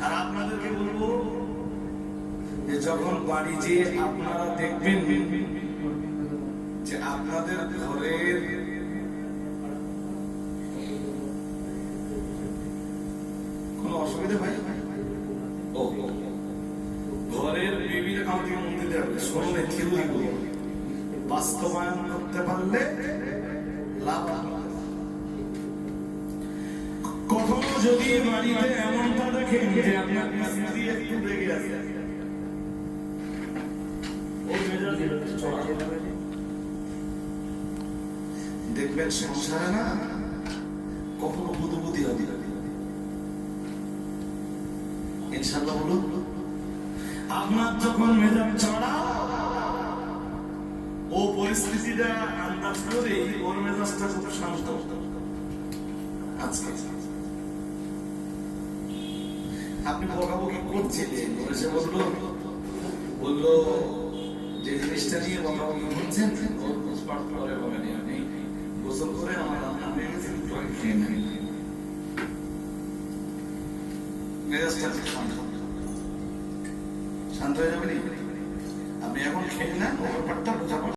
আর আপনাদেরকে বলবো যে যখন বাড়ি যেয়ে আপনারা দেখবেন যে আপনাদের ঘরের কোন অসুবিধা হয়, ও ঘরের বিবির কাউকে মন্দিরে যাবে শোনে থিওরিগুলো বাস্তবায়ন করতে পারলে লাভ। কখনো যদি বাড়িতে এমনটা দেখেন যে আপনার স্ত্রী একটু রেগে আছে, দেখবেন সংসারে না কখনো বুধবুদ্ধি হবে। ইনশাআল্লাহ বলুন, আপনার যখন মেজাজ চড়া ও পরিস্থিতিটা আন্দাজ করে ওর মেজাজটা খুব শান্ত। আজকে আপনি বকাবকি করছিলেন, এসে বললো যে জিনিসটা নিয়ে বকাবকি করছেন ওর পোস্টপার্ট করে হবে না, আমি গোসল করে আমার রান্না হয়ে গেছে খেয়ে নেন। মেজাজটা শান্ত হয়ে যাবে। আপনি এখন খেয়ে নেন, ও ব্যাপারটা বোঝা